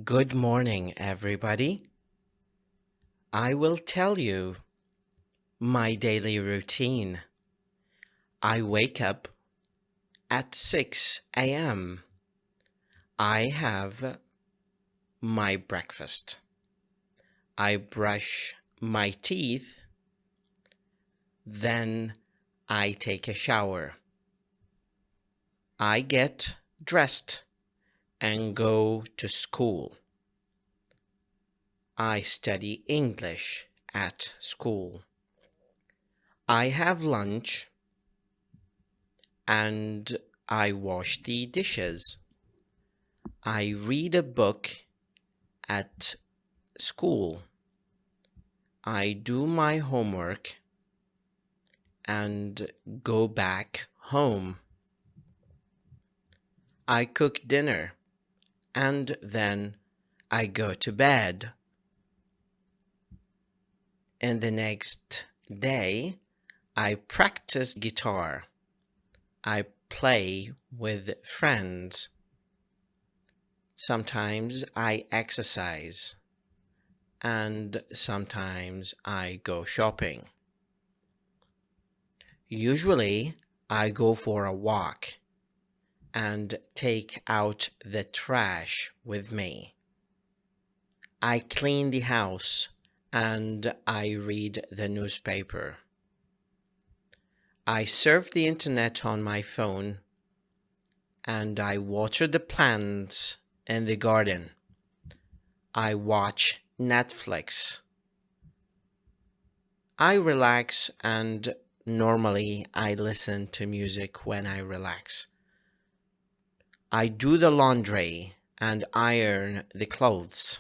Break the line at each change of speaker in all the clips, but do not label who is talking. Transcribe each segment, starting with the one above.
Good morning, everybody. I will tell you my daily routine. I wake up at 6 a.m. I have my breakfast. I brush my teeth. Then I take a shower. I get dressed and go to school. I study English at school. I have lunch and I wash the dishes. I read a book at school. I do my homework and go back home. I cook dinner and then I go to bed. And the next day, I practice guitar. I play with friends. Sometimes I exercise, and sometimes I go shopping. Usually, I go for a walk and take out the trash with me. I clean the house and I read the newspaper. I surf the internet on my phone and I water the plants in the garden. I watch Netflix. I relax and normally I listen to music when I relax. I do the laundry and iron the clothes.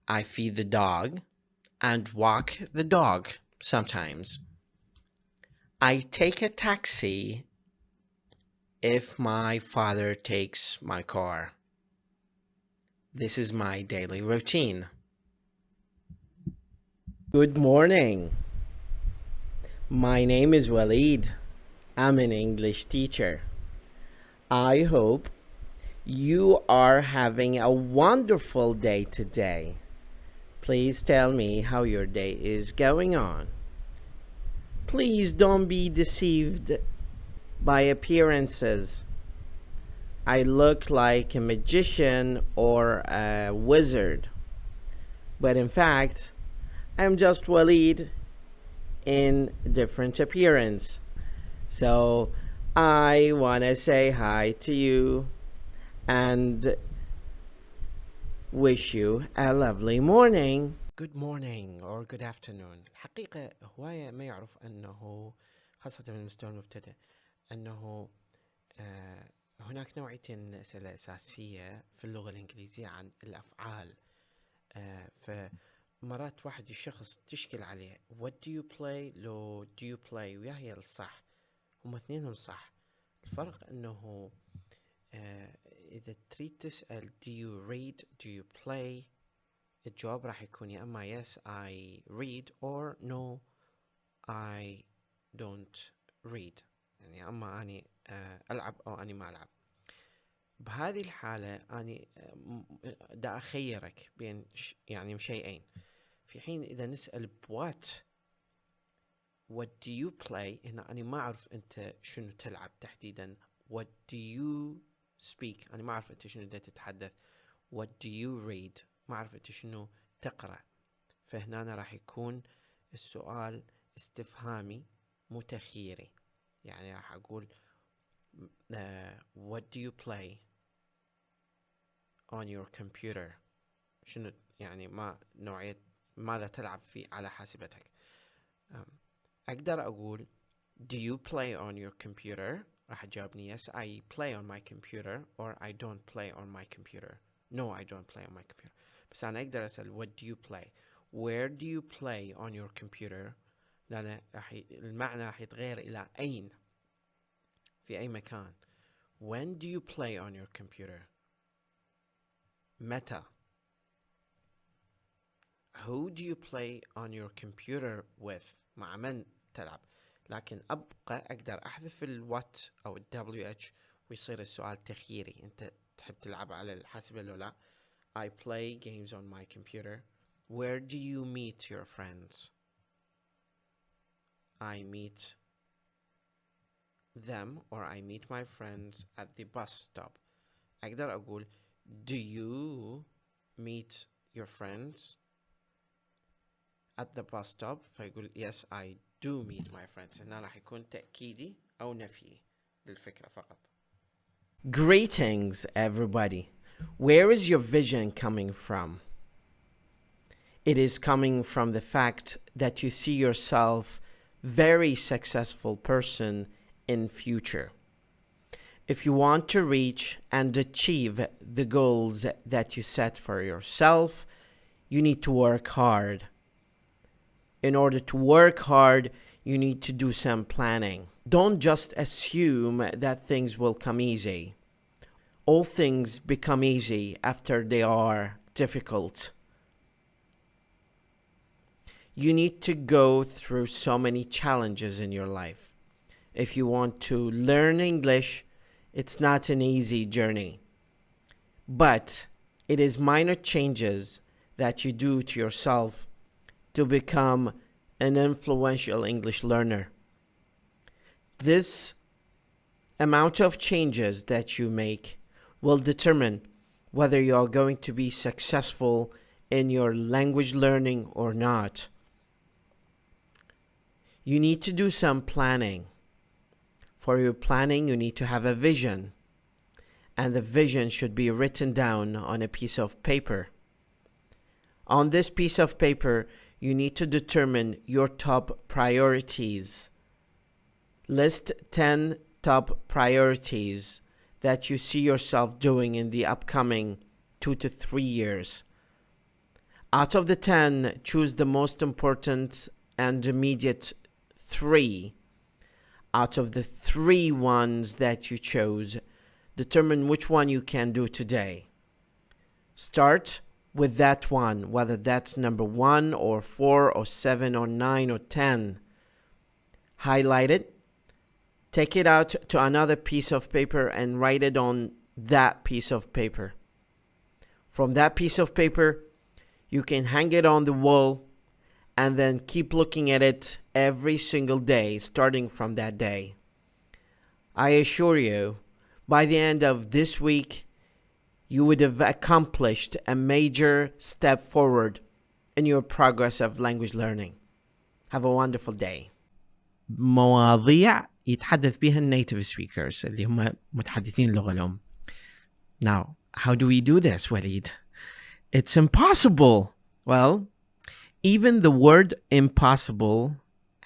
I feed the dog and walk the dog sometimes. I take a taxi if my father takes my car. This is my daily routine. Good morning. My name is Waleed. I'm an English teacher. I hope you are having a wonderful day today. Please tell me how your day is going on. Please don't be deceived by appearances. I look like a magician or a wizard, but in fact, I'm just Waleed in different appearance. So I want to say hi to you and wish you a lovely morning. Good morning or good afternoon. الحقيقة هواية ما يعرف أنه خاصة من المستوى المبتدئ أنه هناك نوعيتين من الأسئلة الأساسية في اللغة الإنجليزية عن الأفعال. فمرات واحد الشخص تشكل عليه what do you play لو do you play ويا هي الصح، هم اثنينهم صح. الفرق أنه إذا تريد تسأل do you read do you play، الجواب راح يكون يا أما yes I read or no I don't read، يعني أما أني ألعب أو أني ما ألعب. بهذه الحالة أني دا أخيرك بين يعني شيئين، في حين إذا نسأل what do you play، هنا أنا ما أعرف أنت شنو تلعب تحديدا. what do you speak، أنا ما أعرف أنت شنو دا تتحدث. what do you read، ما أعرف أنت شنو تقرأ. فهنا راح يكون السؤال استفهامي متخيري، يعني راح أقول what do you play on your computer، شنو يعني ما نوعية ماذا تلعب في على حاسبتك. أقدر أقول do you play on your computer، راح تجاوبني yes I play on my computer or I don't play on my computer no I don't play on my computer. بس أنا أقدر أسأل what do you play where do you play on your computer، لأن المعنى راح يتغير إلى أين، في أي مكان. when do you play on your computer، متى. who do you play on your computer with، مع من تلعب. لكن أبقى أقدر أحذف الوات أو WH ويصير السؤال تخييري، أنت تحب تلعب على الحاسبة لو لا. I play games on my computer. Where do you meet your friends? I meet them or I meet my friends at the bus stop. أقدر أقول do you meet your friends at the bus stop؟ فيقول yes I do meet my friends. هنا راح يكون تأكيدي أو نفي للفكرة فقط. Greetings everybody. Where is your vision coming from? It is coming from the fact that you see yourself very successful person in future. If you want to reach and achieve the goals that you set for yourself, you need to work hard. In order to work hard, you need to do some planning. Don't just assume that things will come easy. All things become easy after they are difficult. You need to go through so many challenges in your life. If you want to learn English, it's not an easy journey. But it is minor changes that you do to yourself to become an influential English learner. This amount of changes that you make will determine whether you are going to be successful in your language learning or not. You need to do some planning. For your planning, you need to have a vision. And the vision should be written down on a piece of paper. On this piece of paper, you need to determine your top priorities. List 10 top priorities that you see yourself doing in the upcoming 2 to 3 years. Out of the 10, choose the most important and immediate 3. Out of the 3 ones that you chose, determine which one you can do today. Start with that one, whether that's number 1 or 4 or 7 or 9 or 10. Highlight it. Take it out to another piece of paper and write it on that piece of paper. From that piece of paper, you can hang it on the wall and then keep looking at it every single day, starting from that day. I assure you, by the end of this week, you would have accomplished a major step forward in your progress of language learning. Have a wonderful day. مواضيع يتحدث بها النيتيف speakers اللي هم متحدثين اللغة الأم. Now, how do we do this, Walid? It's impossible. Well, even the word impossible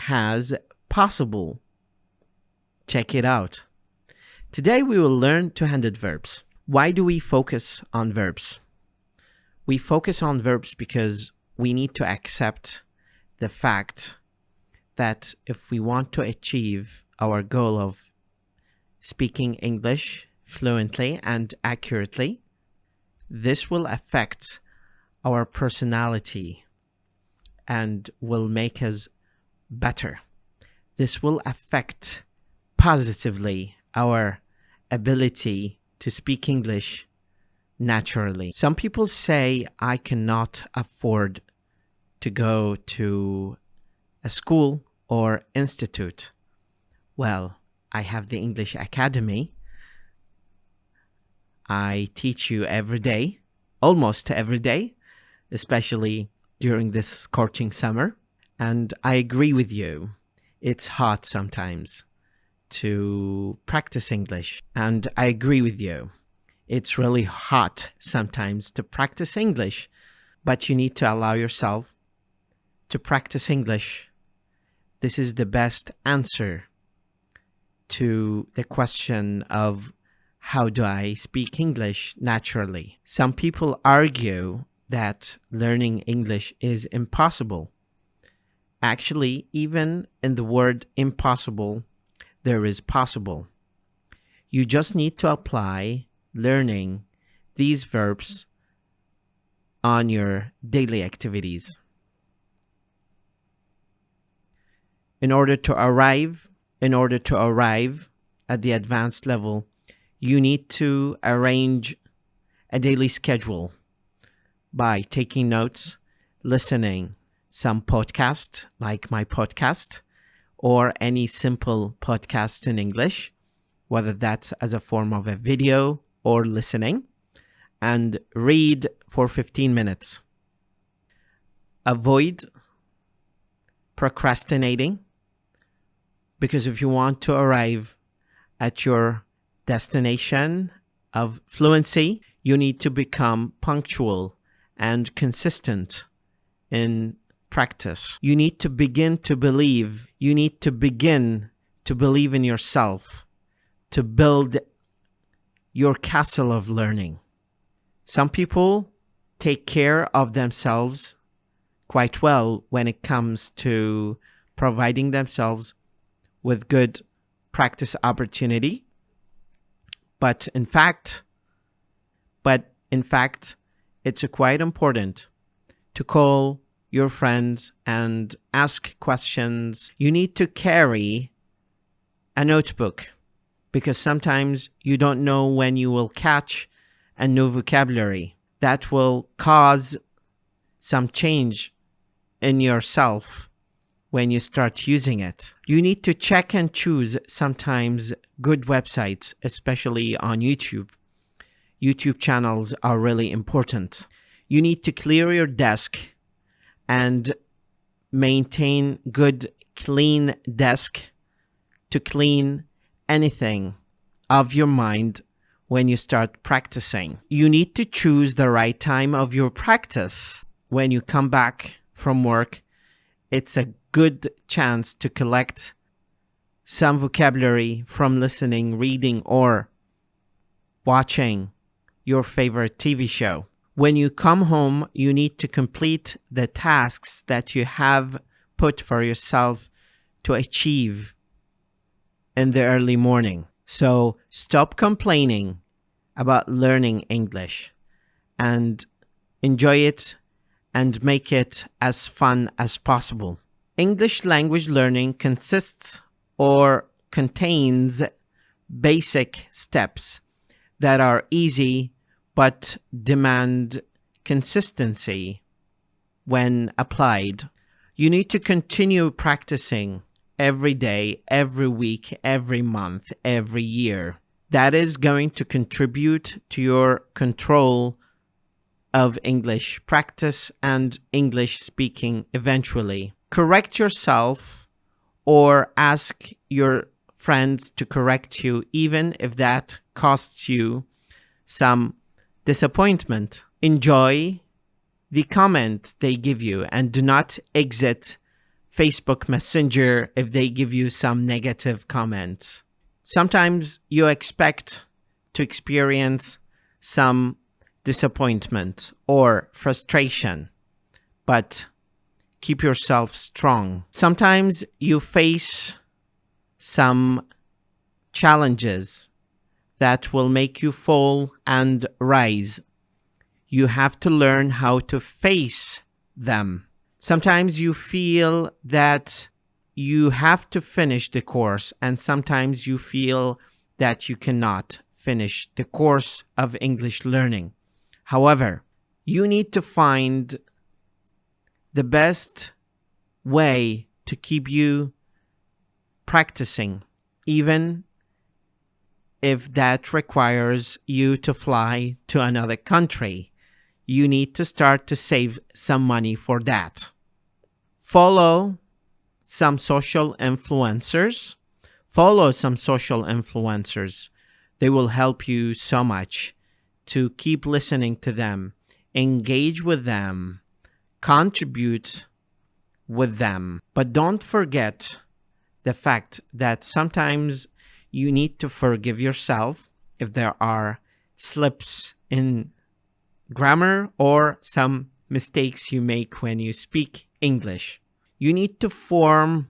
has possible. Check it out. Today we will learn two-handed verbs. Why do we focus on verbs? We focus on verbs because we need to accept the fact that if we want to achieve our goal of speaking English fluently and accurately, this will affect our personality and will make us better. This will affect positively our ability to speak English naturally. Some people say I cannot afford to go to a school or institute. Well, I have the English Academy. I teach you every day, almost every day, especially during this scorching summer. And I agree with you. It's hot sometimes to practice English. And I agree with you. It's really hot sometimes to practice English, but you need to allow yourself to practice English. This is the best answer to the question of how do I speak English naturally? Some people argue that learning English is impossible. Actually, even in the word impossible, there is possible. You just need to apply learning these verbs on your daily activities. In order to arrive at the advanced level, you need to arrange a daily schedule. by taking notes, listening some podcast like my podcast or any simple podcast in English, whether that's as a form of a video or listening, and read for 15 minutes. Avoid procrastinating, because if you want to arrive at your destination of fluency, you need to become punctual and consistent in practice. You need to begin to believe. You need to begin to believe in yourself to build your castle of learning. Some people take care of themselves quite well when it comes to providing themselves with good practice opportunity. But in fact, it's quite important to call your friends and ask questions. You need to carry a notebook, because sometimes you don't know when you will catch a new vocabulary that will cause some change in yourself when you start using it. You need to check and choose sometimes good websites, especially on YouTube. YouTube channels are really important. You need to clear your desk and maintain good, clean desk to clean anything of your mind when you start practicing. You need to choose the right time of your practice. When you come back from work, it's a good chance to collect some vocabulary from listening, reading, or watching your favorite TV show. When you come home, you need to complete the tasks that you have put for yourself to achieve in the early morning. So stop complaining about learning English and enjoy it and make it as fun as possible. English language learning consists or contains basic steps that are easy but demand consistency when applied. You need to continue practicing every day, every week, every month, every year. That is going to contribute to your control of English practice and English speaking eventually. Correct yourself or ask your friends to correct you, even if that costs you some disappointment. Enjoy the comment they give you and do not exit Facebook Messenger if they give you some negative comments. Sometimes you expect to experience some disappointment or frustration, but keep yourself strong. Sometimes you face some challenges that will make you fall and rise. You have to learn how to face them. Sometimes you feel that you have to finish the course, and sometimes you feel that you cannot finish the course of English learning. However, you need to find the best way to keep you practicing, even if that requires you to fly to another country. You need to start to save some money for that. Follow some social influencers. They will help you so much to keep listening to them, engage with them, contribute with them. But don't forget the fact that sometimes you need to forgive yourself if there are slips in grammar or some mistakes you make when you speak English. You need to form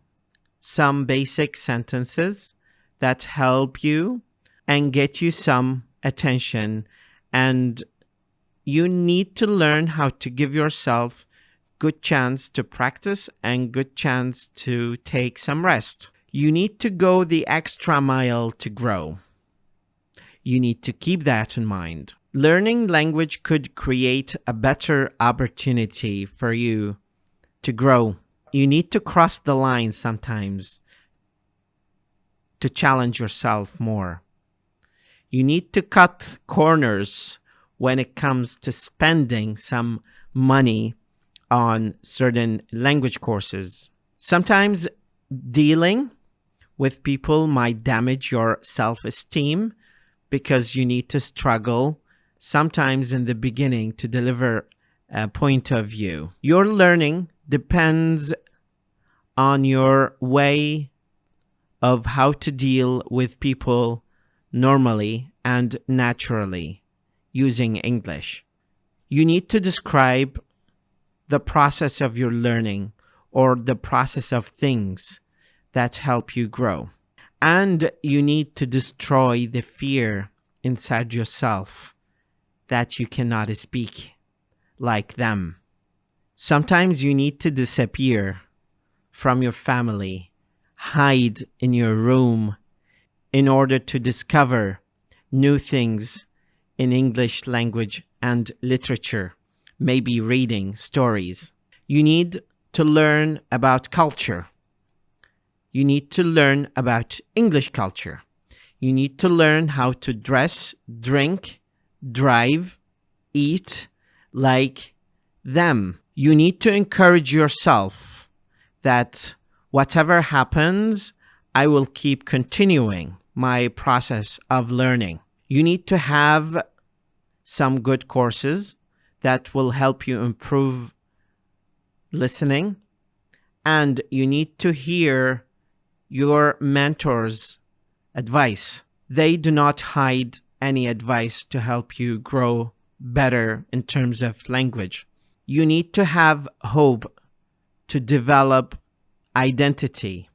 some basic sentences that help you and get you some attention, and you need to learn how to give yourself good chance to practice and good chance to take some rest. You need to go the extra mile to grow. You need to keep that in mind. Learning language could create a better opportunity for you to grow. You need to cross the line sometimes to challenge yourself more. You need to cut corners when it comes to spending some money on certain language courses. Sometimes dealing with people might damage your self-esteem because you need to struggle sometimes in the beginning to deliver a point of view. Your learning depends on your way of how to deal with people normally and naturally using English. You need to describe the process of your learning or the process of things that help you grow. And you need to destroy the fear inside yourself that you cannot speak like them. Sometimes you need to disappear from your family, hide in your room in order to discover new things in English language and literature, maybe reading stories. You need to learn about culture. You need to learn about English culture. You need to learn how to dress, drink, drive, eat like them. You need to encourage yourself that whatever happens, I will keep continuing my process of learning. You need to have some good courses that will help you improve listening, and you need to hear your mentor's advice. They do not hide any advice to help you grow better in terms of language. You need to have hope to develop identity.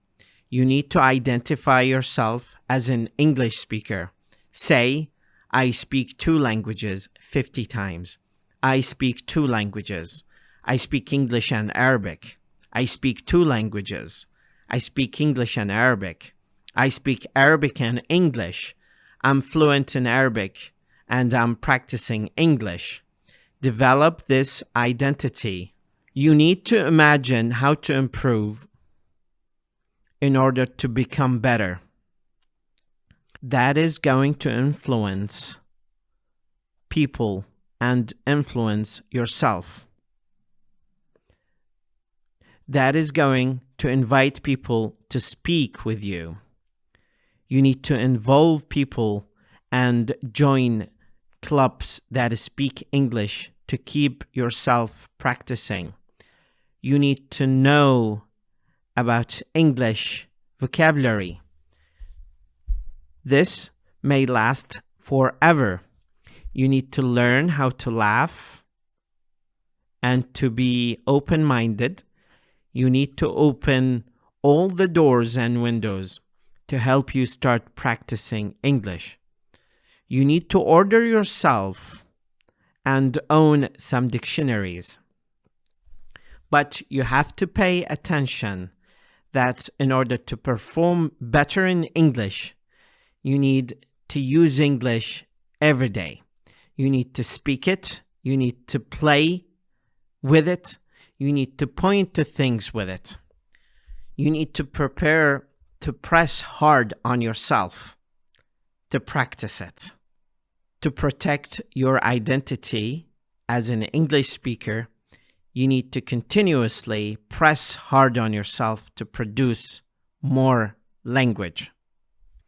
You need to identify yourself as an English speaker. Say, I speak 2 languages 50 times. I speak 2 languages. I speak English and Arabic. I speak 2 languages. I speak English and Arabic. I speak Arabic and English. I'm fluent in Arabic and I'm practicing English. Develop this identity. You need to imagine how to improve in order to become better. That is going to influence people and influence yourself. That is going to invite people to speak with you. You need to involve people and join clubs that speak English to keep yourself practicing. You need to know about English vocabulary. This may last forever. You need to learn how to laugh and to be open-minded. You need to open all the doors and windows to help you start practicing English. You need to order yourself and own some dictionaries. But you have to pay attention that in order to perform better in English, you need to use English every day. You need to speak it. You need to play with it. You need to point to things with it. You need to prepare to press hard on yourself to practice it. To protect your identity as an English speaker, you need to continuously press hard on yourself to produce more language.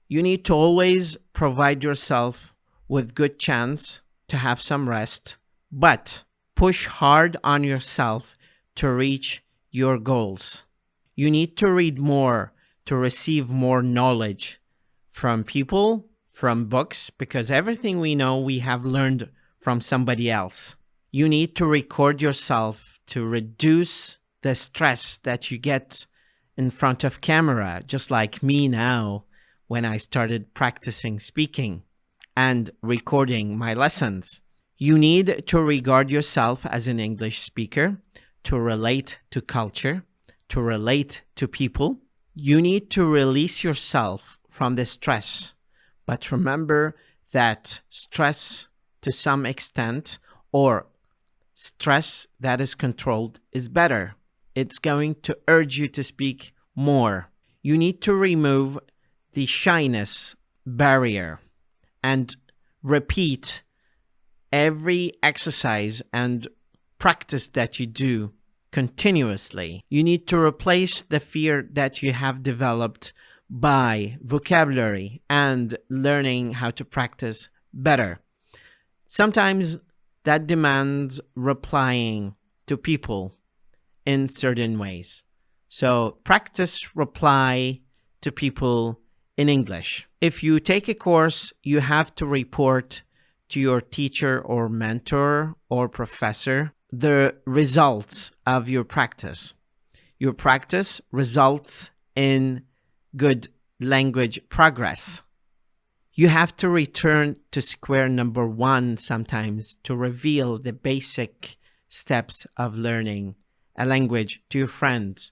You need to always provide yourself with good chance to have some rest, but push hard on yourself to reach your goals. You need to read more to receive more knowledge from people, from books, because everything we know we have learned from somebody else. You need to record yourself to reduce the stress that you get in front of camera, just like me now when I started practicing speaking and recording my lessons. You need to regard yourself as an English speaker, to relate to culture, to relate to people. You need to release yourself from the stress. But remember, that stress to some extent, or stress that is controlled, is better. It's going to urge you to speak more. You need to remove the shyness barrier and repeat every exercise and practice that you do continuously. You need to replace the fear that you have developed by vocabulary and learning how to practice better. Sometimes that demands replying to people in certain ways. So practice reply to people in English. If you take a course, you have to report to your teacher or mentor or professor the results of your practice. Your practice results in good language progress. You have to return to square number one sometimes to reveal the basic steps of learning a language to your friends.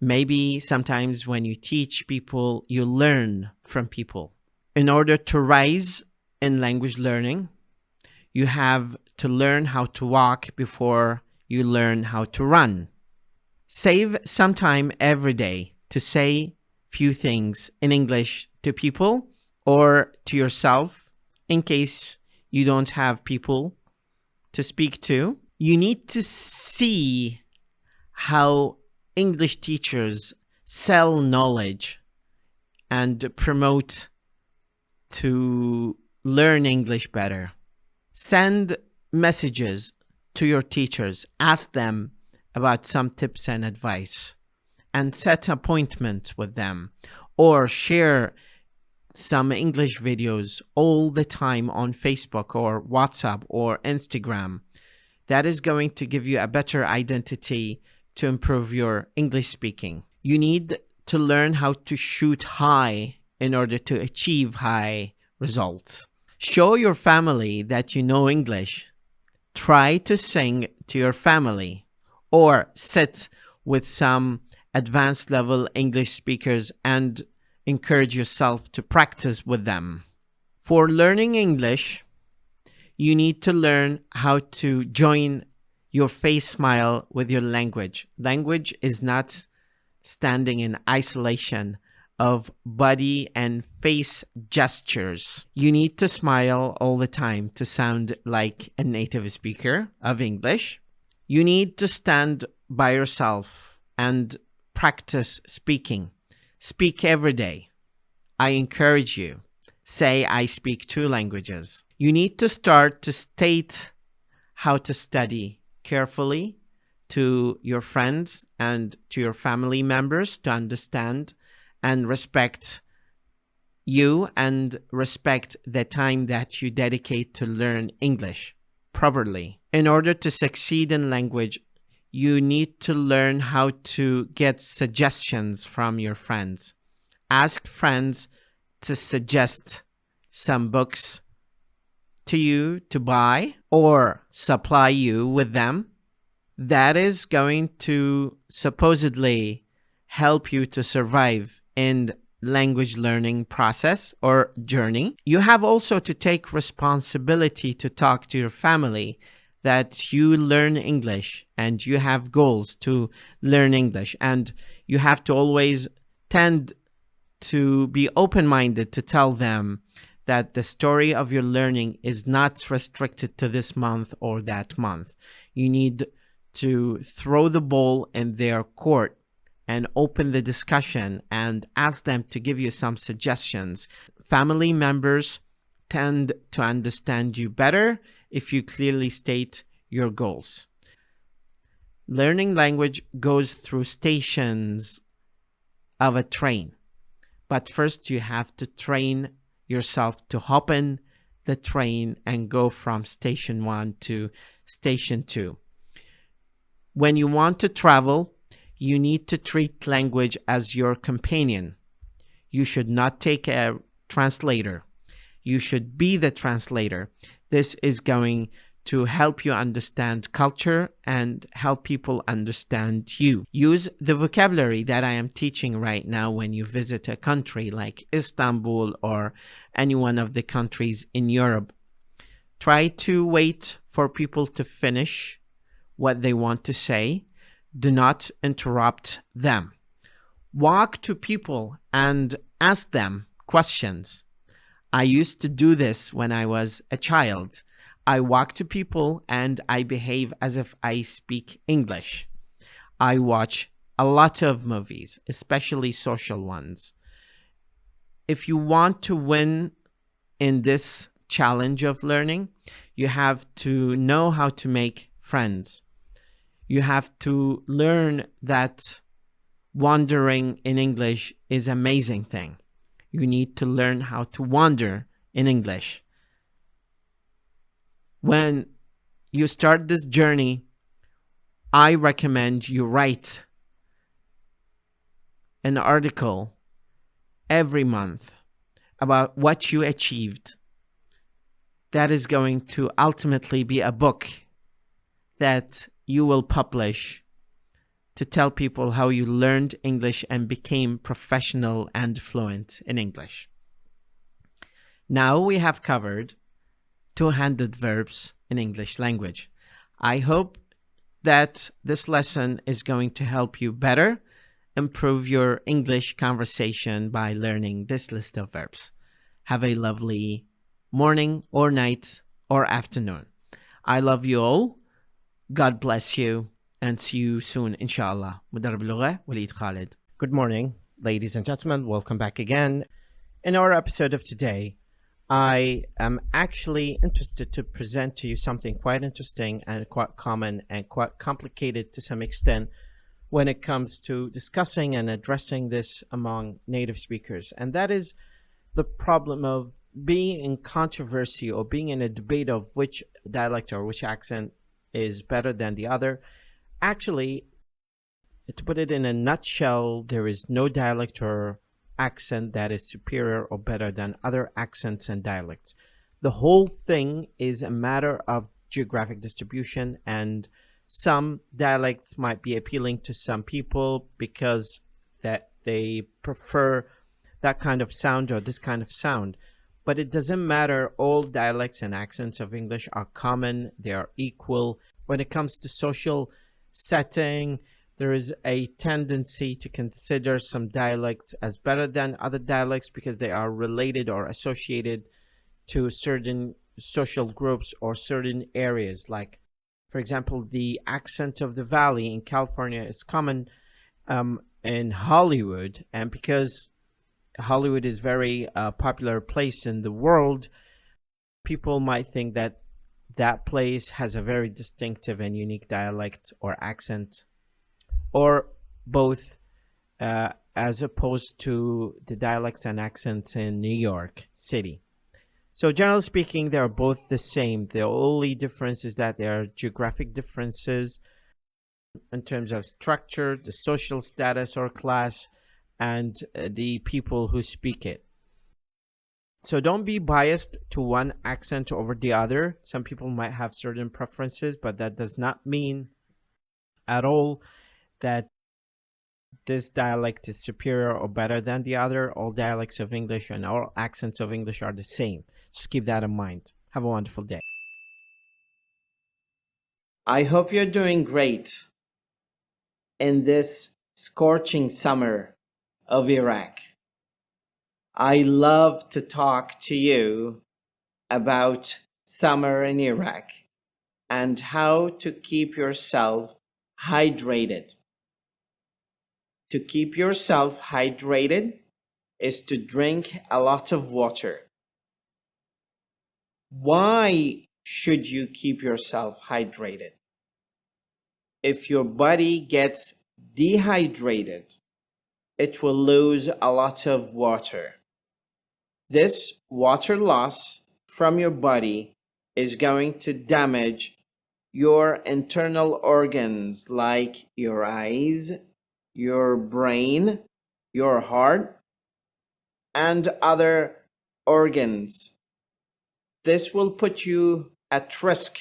Maybe sometimes when you teach people, you learn from people. In order to rise in language learning, you have to learn how to walk before you learn how to run. Save some time every day to say few things in English to people or to yourself in case you don't have people to speak to. You need to see how English teachers sell knowledge and promote to learn English better. Send messages to your teachers, ask them about some tips and advice, and set appointments with them, or share some English videos all the time on Facebook or WhatsApp or Instagram. That is going to give you a better identity to improve your English speaking. You need to learn how to shoot high in order to achieve high results. Show your family that you know English. Try to sing to your family or sit with some advanced level English speakers and encourage yourself to practice with them. For learning English, you need to learn how to join your face smile with your language. Language is not standing in isolation of body and face gestures. You need to smile all the time to sound like a native speaker of English. You need to stand by yourself and practice speaking. Speak every day. I encourage you. Say, I speak 2 languages. You need to start to state how to study carefully to your friends and to your family members to understand and respect you and respect the time that you dedicate to learn English properly. In order to succeed in language, you need to learn how to get suggestions from your friends. Ask friends to suggest some books to you to buy or supply you with them. That is going to supposedly help you to survive in language learning process or journey. You have also to take responsibility to talk to your family that you learn English and you have goals to learn English, and you have to always tend to be open-minded to tell them that the story of your learning is not restricted to this month or that month. You need to throw the ball in their court and open the discussion and ask them to give you some suggestions. Family members tend to understand you better if you clearly state your goals. Learning language goes through stations of a train, but first you have to train yourself to hop in the train and go from station 1 to station 2. When you want to travel, you need to treat language as your companion. You should not take a translator. You should be the translator. This is going to help you understand culture and help people understand you. Use the vocabulary that I am teaching right now when you visit a country like Istanbul or any one of the countries in Europe. Try to wait for people to finish what they want to say. Do not interrupt them. Walk to people and ask them questions. I used to do this when I was a child. I walk to people and I behave as if I speak English. I watch a lot of movies, especially social ones. If you want to win in this challenge of learning, you have to know how to make friends. You have to learn that wandering in English is an amazing thing. You need to learn how to wander in English. When you start this journey, I recommend you write an article every month about what you achieved. That is going to ultimately be a book that you will publish to tell people how you learned English and became professional and fluent in English. Now we have covered two-handed verbs in English language. I hope that this lesson is going to help you better improve your English conversation by learning this list of verbs. Have a lovely morning or night or afternoon. I love you all. God bless you and see you soon, inshallah. مدرب اللغة وليد خالد. Good morning, ladies and gentlemen. Welcome back again. In our episode of today, I am actually interested to present to you something quite interesting and quite common and quite complicated to some extent when it comes to discussing and addressing this among native speakers. And that is the problem of being in controversy or being in a debate of which dialect or which accent is better than the other. Actually, to put it in a nutshell, there is no dialect or accent that is superior or better than other accents and dialects. The whole thing is a matter of geographic distribution, and some dialects might be appealing to some people because that they prefer that kind of sound or this kind of sound. But it doesn't matter. All dialects and accents of English are common. They are equal. When it comes to social setting, there is a tendency to consider some dialects as better than other dialects because they are related or associated to certain social groups or certain areas. Like, for example, the accent of the Valley in California is common in Hollywood. And because Hollywood is a very popular place in the world, people might think that that place has a very distinctive and unique dialect or accent, or both, as opposed to the dialects and accents in New York City. So generally speaking, they are both the same. The only difference is that there are geographic differences in terms of structure, the social status or class, and the people who speak it. So don't be biased to one accent over the other. Some people might have certain preferences, but that does not mean at all that this dialect is superior or better than the other. All dialects of English and all accents of English are the same. Just keep that in mind. Have a wonderful day. I hope you're doing great in this scorching summer of Iraq. I love to talk to you about summer in Iraq and how to keep yourself hydrated. To keep yourself hydrated is to drink a lot of water. Why should you keep yourself hydrated? If your body gets dehydrated, it will lose a lot of water. This water loss from your body is going to damage your internal organs like your eyes, your brain, your heart, and other organs. This will put you at risk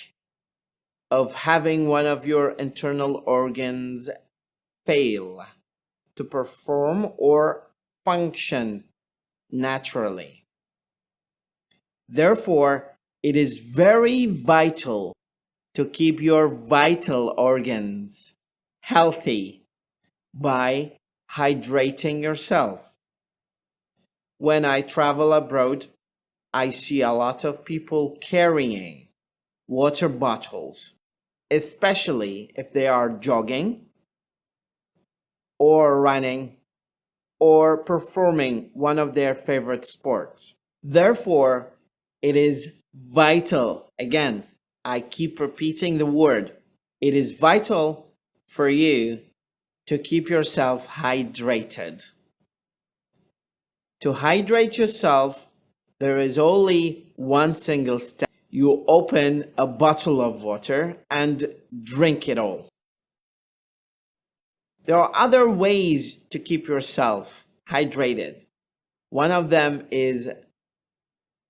of having one of your internal organs fail to perform or function naturally. Therefore, it is very vital to keep your vital organs healthy by hydrating yourself. When I travel abroad, I see a lot of people carrying water bottles, especially if they are jogging or running or performing one of their favorite sports. Therefore, it is vital, again, I keep repeating the word, it is vital for you to keep yourself hydrated. To hydrate yourself, there is only one single step. You open a bottle of water and drink it all. There are other ways to keep yourself hydrated. One of them is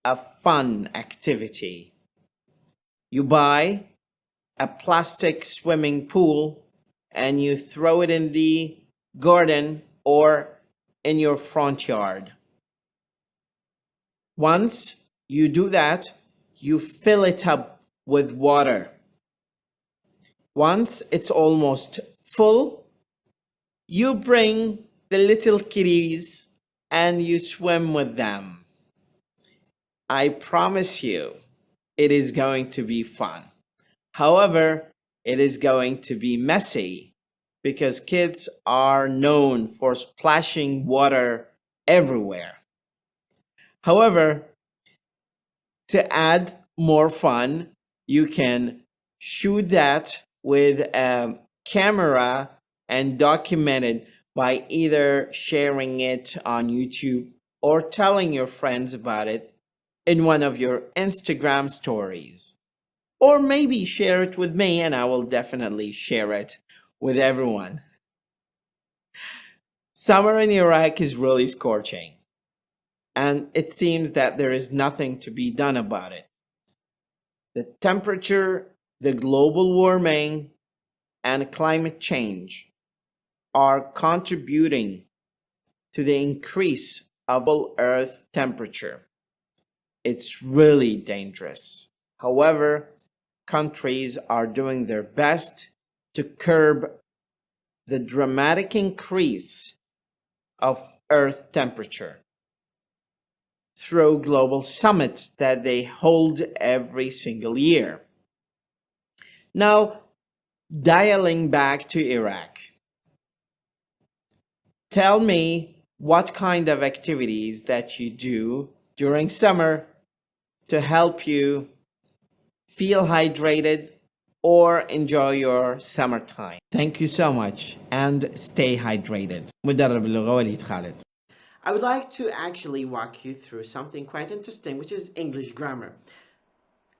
a fun activity. You buy a plastic swimming pool and you throw it in the garden or in your front yard. Once you do that, you fill it up with water. Once it's almost full, you bring the little kitties and you swim with them. I promise you, it is going to be fun. However, it is going to be messy because kids are known for splashing water everywhere. However, to add more fun, you can shoot that with a camera and document it by either sharing it on YouTube or telling your friends about it in one of your Instagram stories. Or maybe share it with me and I will definitely share it with everyone. Summer in Iraq is really scorching, and it seems that there is nothing to be done about it. The temperature, the global warming, and climate change are contributing to the increase of Earth temperature. It's really dangerous. However, countries are doing their best to curb the dramatic increase of Earth temperature through global summits that they hold every single year. Now, dialing back to Iraq, tell me what kind of activities that you do during summer to help you feel hydrated or enjoy your summertime. Thank you so much and stay hydrated. مدرب اللغة وليد خالد. I would like to actually walk you through something quite interesting, which is English grammar.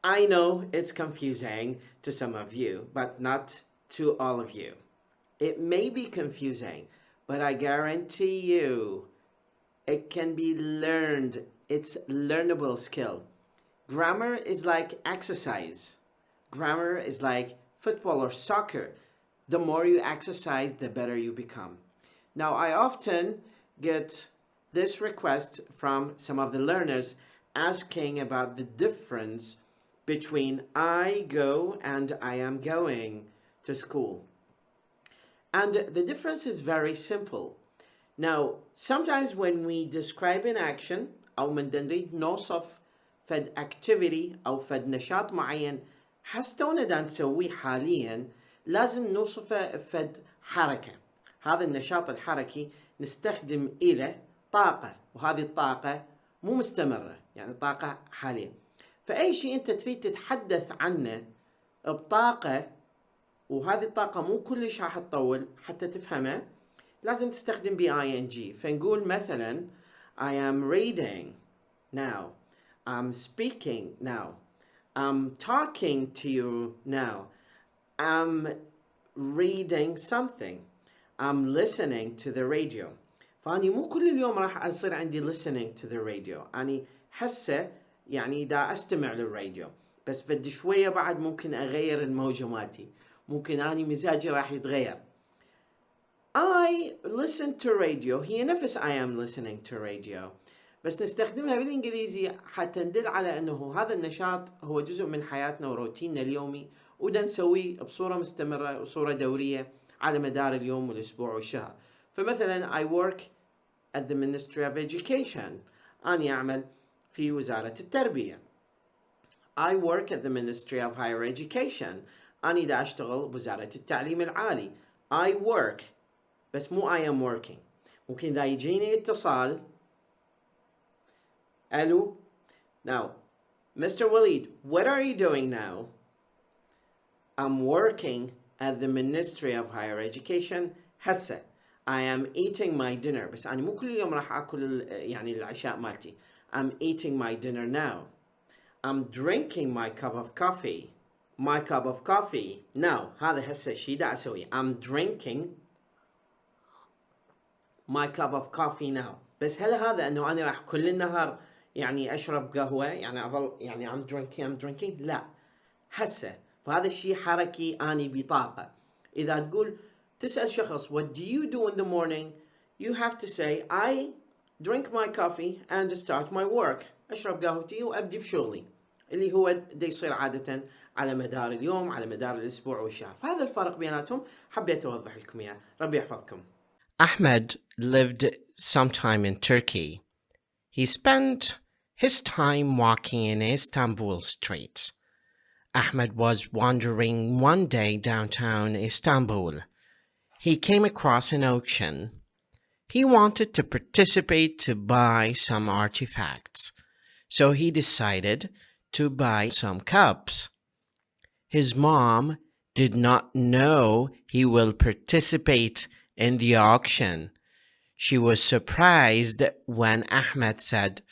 I know it's confusing to some of you, but not to all of you. It may be confusing, but I guarantee you it can be learned. It's learnable skill. Grammar is like exercise. Grammar is like football or soccer. The more you exercise, the better you become. Now, I often get this request from some of the learners asking about the difference between I go and I am going to school. And the difference is very simple. Now, sometimes when we describe an action أو من نريد نوصف فد activity أو فد نشاط معين حستونا دا نسويه حاليا لازم نوصفه فد حركة. هذا النشاط الحركي نستخدم إلى طاقة، وهذه الطاقة مو مستمرة، يعني طاقة حالية. فأي شيء أنت تريد تتحدث عنه بطاقة، وهذه الطاقة مو كلش راح تطول حتى تفهمه، لازم تستخدم ing. فنقول مثلا I am reading now, I'm speaking now, I'm talking to you now, I'm reading something, I'm listening to the radio. فأني مو كل اليوم راح أصير عندي listening to the radio، أني حسه يعني دا أستمع للراديو، بس بدي شوية بعد ممكن أغير الموجة مالتي، ممكن أني مزاجي راح يتغير. I listen to radio هي نفس I am listening to radio، بس نستخدمها بالإنجليزي حتى ندل على أنه هذا النشاط هو جزء من حياتنا وروتيننا اليومي، ودا نسويه بصورة مستمرة وصورة دورية على مدار اليوم والأسبوع والشهر. فمثلا I work at the Ministry of Education، أنا أعمل في وزارة التربية. I work at the Ministry of Higher Education، أنا دا أشتغل بوزارة التعليم العالي. I work بس مو I am working. ممكن دا يجيني اتصال. Hello. Now, Mr. Waleed, what are you doing now? I'm working at the Ministry of Higher Education. هسه I am eating my dinner. بس أنا مو كل يوم راح أكل يعني العشاء مالتي. I'm eating my dinner now. I'm drinking my cup of coffee. My cup of coffee. Now, هذا هسه الشيء دا أسويه. I'm drinking my cup of coffee now. بس هل هذا أنه أنا راح كل النهار يعني أشرب قهوة يعني أظل يعني I'm drinking؟ لا، هسه. فهذا الشيء حركي أني بطاقة. إذا تقول تسأل شخص what do you do in the morning, you have to say I drink my coffee and start my work. أشرب قهوتي وأبدي بشغلي اللي هو دا يصير عادة على مدار اليوم، على مدار الأسبوع والشهر. فهذا الفرق بيناتهم حبيت أوضح لكم إياه. ربي يحفظكم. Ahmed lived sometime in Turkey. He spent his time walking in Istanbul streets. Ahmed was wandering one day downtown Istanbul. He came across an auction. He wanted to participate to buy some artifacts, so he decided to buy some cups. His mom did not know he will participate in the auction. She was surprised when Ahmed said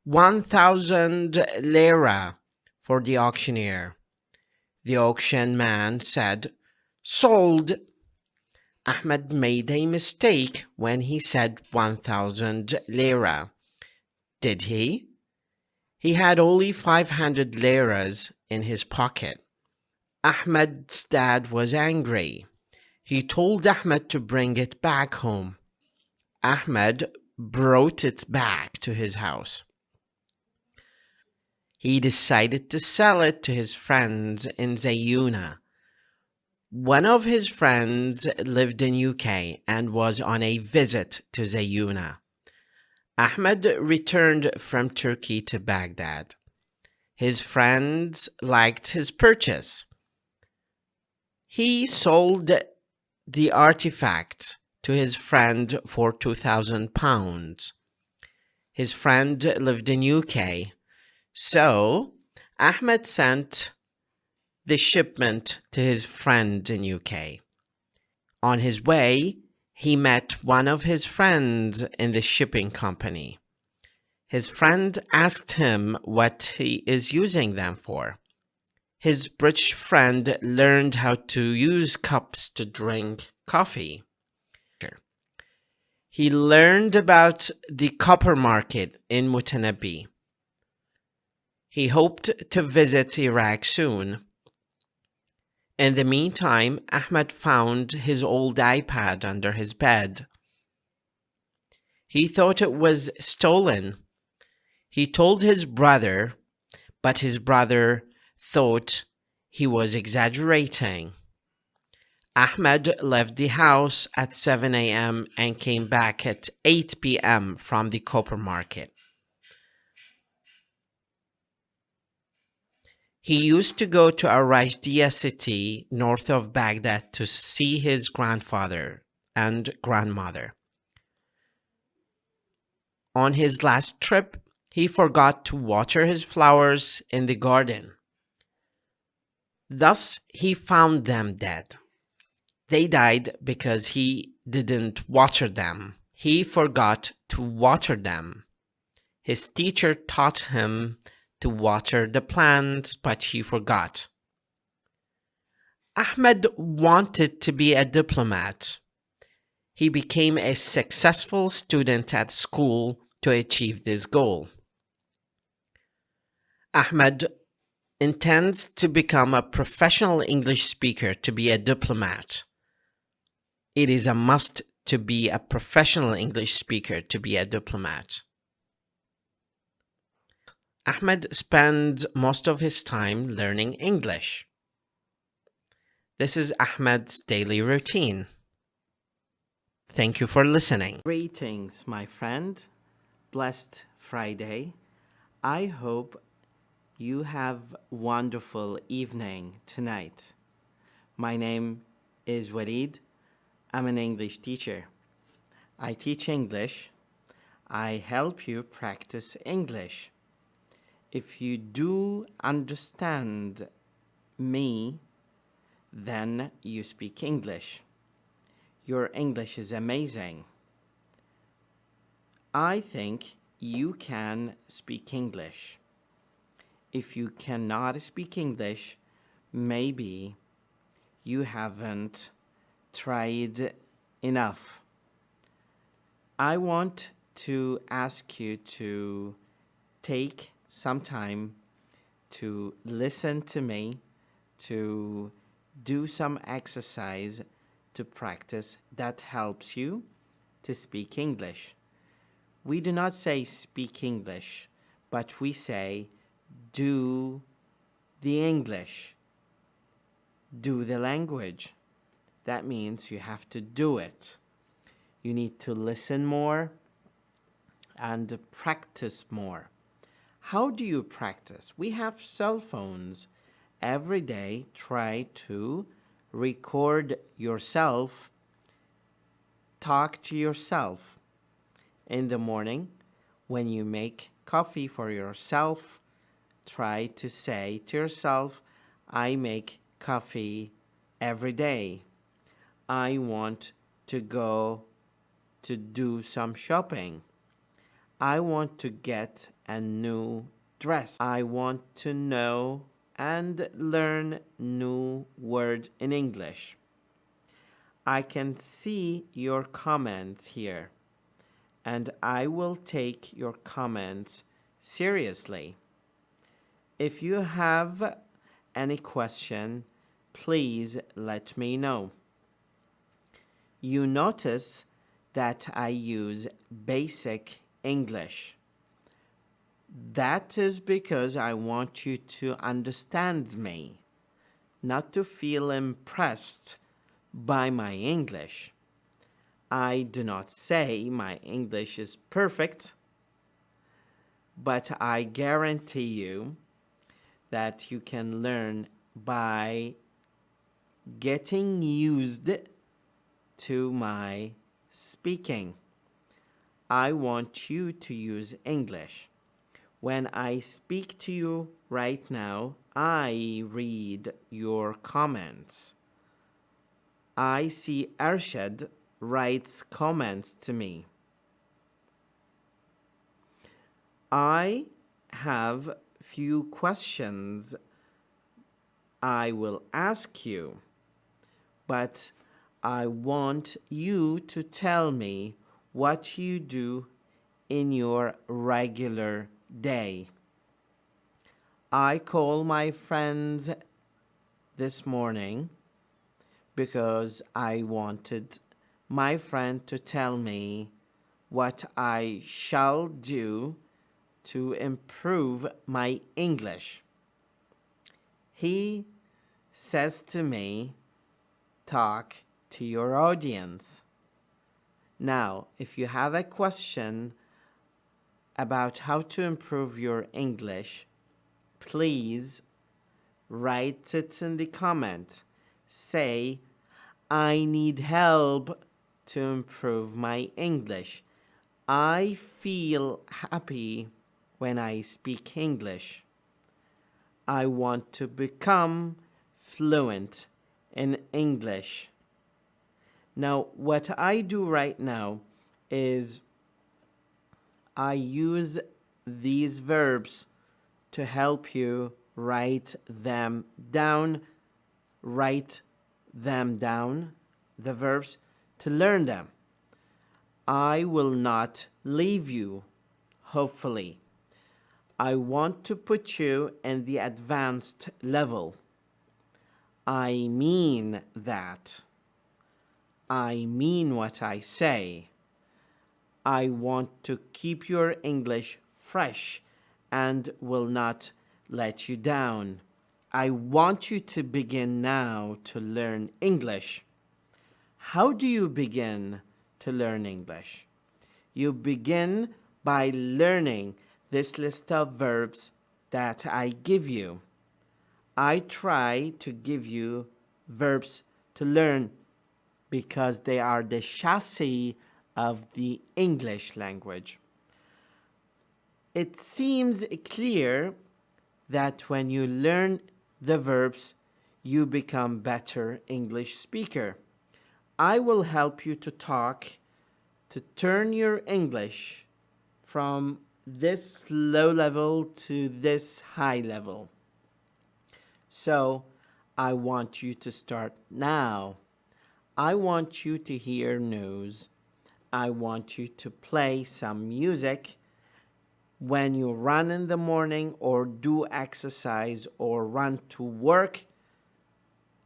1,000 lira for the auctioneer. The auction man said, "Sold." Ahmed made a mistake when he said 1,000 lira. Did he? He had only 500 liras in his pocket. Ahmed's dad was angry. He told Ahmed to bring it back home. Ahmed brought it back to his house. He decided to sell it to his friends in Zayuna. One of his friends lived in UK and was on a visit to Zayuna. Ahmed returned from Turkey to Baghdad. His friends liked his purchase. He sold the artifacts to his friend for £2,000. His friend lived in UK, so Ahmed sent the shipment to his friend in UK. On his way, he met one of his friends in the shipping company. His friend asked him what he is using them for. His British friend learned how to use cups to drink coffee. He learned about the copper market in Mutanabbi. He hoped to visit Iraq soon. In the meantime, Ahmed found his old iPad under his bed. He thought it was stolen. He told his brother, but his brother thought he was exaggerating. Ahmed left the house at 7 a.m. and came back at 8 p.m. from the copper market. He used to go to Arajdiya city north of Baghdad to see his grandfather and grandmother. On his last trip, he forgot to water his flowers in the garden. Thus, he found them dead. They died because he didn't water them. He forgot to water them. His teacher taught him to water the plants, but he forgot. Ahmed wanted to be a diplomat. He became a successful student at school to achieve this goal. Ahmed intends to become a professional English speaker to be a diplomat. It is a must to be a professional English speaker to be a diplomat. Ahmed spends most of his time learning English. This is Ahmed's daily routine. Thank you for listening. Greetings, my friend. Blessed Friday. I hope you have a wonderful evening tonight. My name is Walid. I'm an English teacher. I teach English. I help you practice English. If you do understand me, then you speak English. Your English is amazing. I think you can speak English. If you cannot speak English, maybe you haven't tried enough. I want to ask you to take some time to listen to me, to do some exercise to practice that helps you to speak English. We do not say speak English, but we say do the English, do the language. That means you have to do it. You need to listen more and practice more. How do you practice? We have cell phones. Every day, try to record yourself, talk to yourself. In the morning, when you make coffee for yourself, try to say to yourself, I make coffee every day. I want to go to do some shopping. I want to get a new dress. I want to know and learn new words in English. I can see your comments here, and I will take your comments seriously. If you have any question, please let me know. You notice that I use basic English. That is because I want you to understand me, not to feel impressed by my English. I do not say my English is perfect, but I guarantee you that you can learn by getting used to my speaking. I want you to use English. When I speak to you right now, I read your comments. I see Arshad writes comments to me. I have few questions I will ask you, but I want you to tell me what you do in your regular day. I call my friends this morning because I wanted my friend to tell me what I shall do to improve my English. He says to me, talk to your audience. Now, if you have a question about how to improve your English, please write it in the comment. Say, I need help to improve my English. I feel happy when I speak English. I want to become fluent in English. Now, what I do right now is I use these verbs to help you write them down. Write them down, the verbs, to learn them. I will not leave you, hopefully. I want to put you in the advanced level. I mean that. I mean what I say. I want to keep your English fresh and will not let you down. I want you to begin now to learn English. How do you begin to learn English? You begin by learning this list of verbs that I give you. I try to give you verbs to learn because they are the chassis of the English language. It seems clear that when you learn the verbs, you become better English speaker. I will help you to talk to turn your English from this low level to this high level. So I want you to start now. I want you to hear news. I want you to play some music when you run in the morning or do exercise or run to work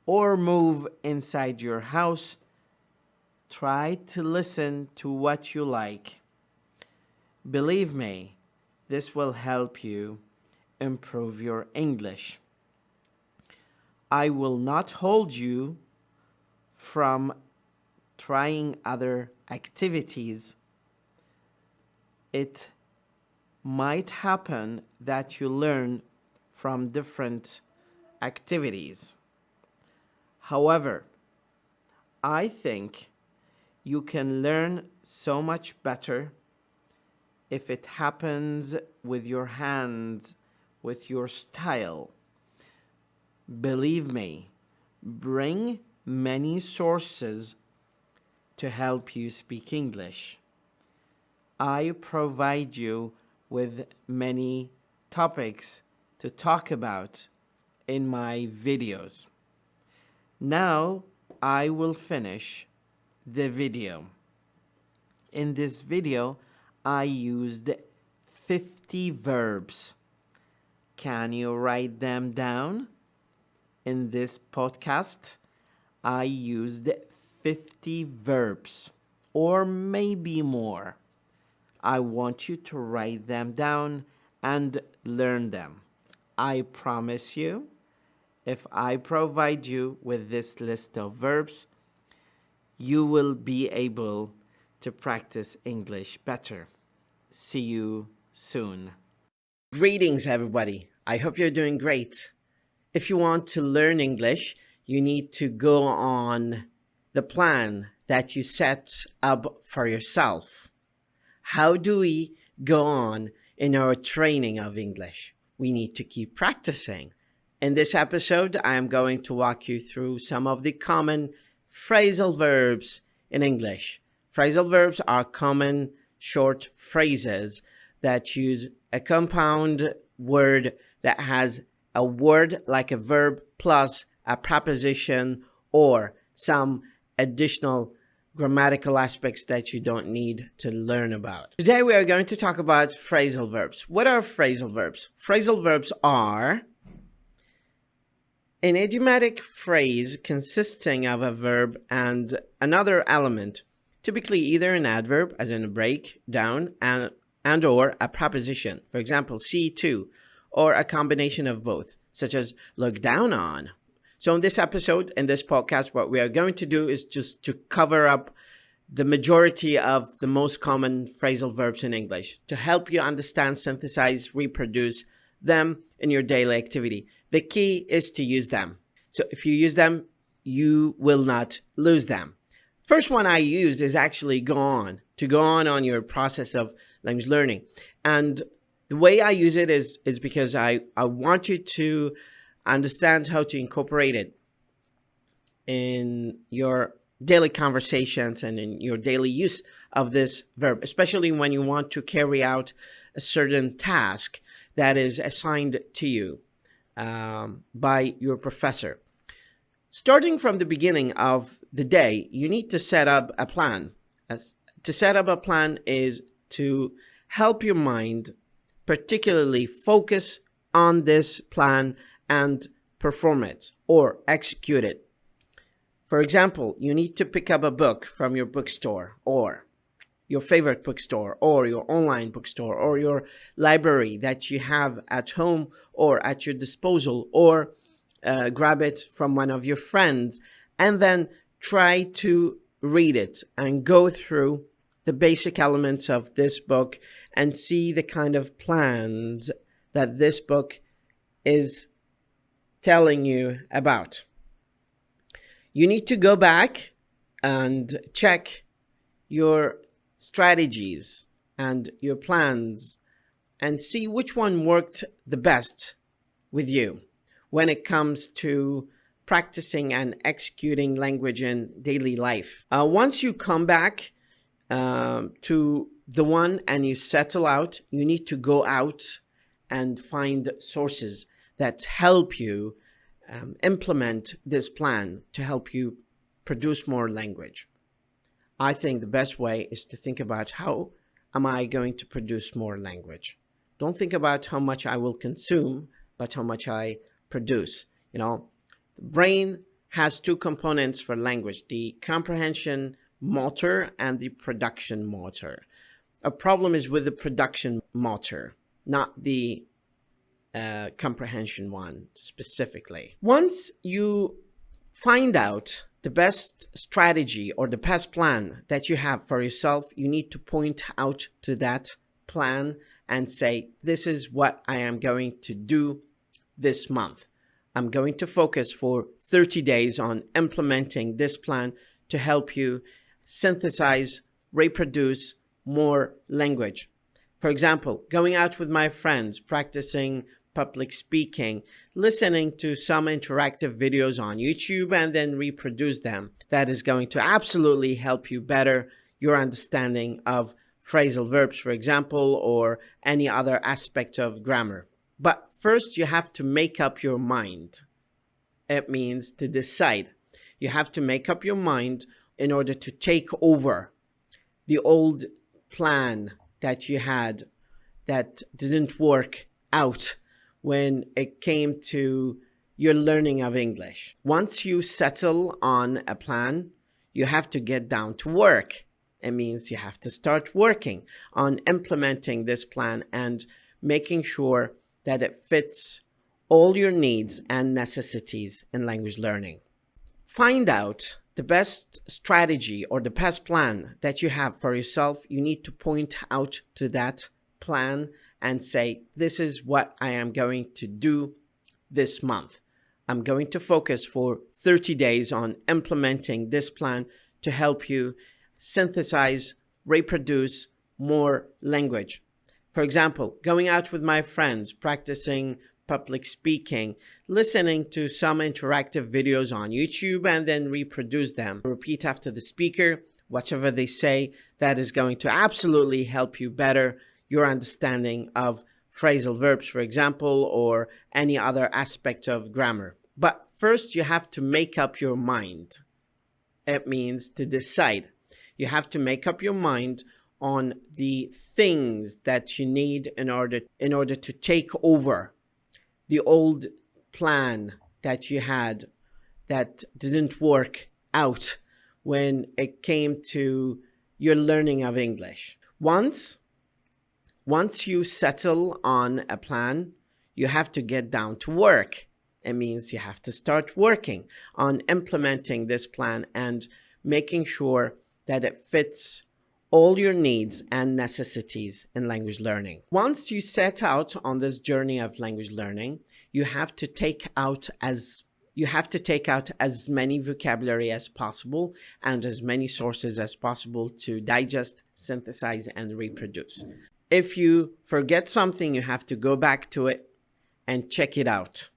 or move inside your house. Try to listen to what you like. Believe me, this will help you improve your English. I will not hold you from trying other activities. It might happen that you learn from different activities. However, I think you can learn so much better if it happens with your hands, with your style. Believe me, bring many sources to help you speak English. I provide you with many topics to talk about in my videos. Now I will finish the video. In this video, I used 50 verbs. Can you write them down? In this podcast, I used 50 verbs, or maybe more. I want you to write them down and learn them. I promise you, if I provide you with this list of verbs, you will be able to practice English better. See you soon. Greetings, everybody. I hope you're doing great. If you want to learn English, you need to go on the plan that you set up for yourself. How do we go on in our training of English? We need to keep practicing. In this episode, I am going to walk you through some of the common phrasal verbs in English. Phrasal verbs are common short phrases that use a compound word that has a word like a verb plus a preposition or some additional grammatical aspects that you don't need to learn about. Today we are going to talk about phrasal verbs. What are phrasal verbs? Phrasal verbs are an idiomatic phrase consisting of a verb and another element, typically either an adverb, as in a break, down, and or a preposition. For example, see to, or a combination of both, such as look down on. So in this episode, in this podcast, what we are going to do is just to cover up the majority of the most common phrasal verbs in English to help you understand, synthesize, reproduce them in your daily activity. The key is to use them. So if you use them, you will not lose them. First one I use is actually go on your process of language learning. And the way I use it is because I want you to understand how to incorporate it in your daily conversations and in your daily use of this verb, especially when you want to carry out a certain task that is assigned to you by your professor. Starting from the beginning of the day, you need to set up a plan. To set up a plan is to help your mind particularly focus on this plan and perform it or execute it. For example, you need to pick up a book from your bookstore or your favorite bookstore or your online bookstore or your library that you have at home or at your disposal, or grab it from one of your friends and then try to read it and go through the basic elements of this book and see the kind of plans that this book is telling you about. You need to go back and check your strategies and your plans and see which one worked the best with you when it comes to practicing and executing language in daily life. Once you come back to the one and you settle out, you need to go out and find sources that help you implement this plan to help you produce more language. I think the best way is to think about, how am I going to produce more language? Don't think about how much I will consume, but how much I produce. The brain has two components for language: the comprehension motor and the production motor. A problem is with the production motor, not the comprehension one specifically. Once you find out the best strategy or the best plan that you have for yourself, you need to point out to that plan and say, this is what I am going to do this month. I'm going to focus for 30 days on implementing this plan to help you synthesize, reproduce more language. For example, going out with my friends, practicing public speaking, listening to some interactive videos on YouTube and then reproduce them. That is going to absolutely help you better your understanding of phrasal verbs, for example, or any other aspect of grammar. But first, you have to make up your mind. It means to decide. You have to make up your mind in order to take over the old plan that you had that didn't work out when it came to your learning of English. Once you settle on a plan, you have to get down to work. It means you have to start working on implementing this plan and making sure that it fits all your needs and necessities in language learning. Find out the best strategy or the best plan that you have for yourself. You need to point out to that plan and say, this is what I am going to do this month. I'm going to focus for 30 days on implementing this plan to help you synthesize, reproduce more language. For example, going out with my friends, practicing public speaking, listening to some interactive videos on YouTube and then reproduce them. Repeat after the speaker, whatever they say. That is going to absolutely help you better your understanding of phrasal verbs, for example, or any other aspect of grammar. But first, you have to make up your mind. It means to decide. You have to make up your mind on the things that you need in order to take over the old plan that you had that didn't work out when it came to your learning of English. Once you settle on a plan, you have to get down to work. It means you have to start working on implementing this plan and making sure that it fits all your needs and necessities in language learning. Once you set out on this journey of language learning, you have to take out as many vocabulary as possible and as many sources as possible to digest, synthesize, and reproduce. If you forget something, you have to go back to it and check it out.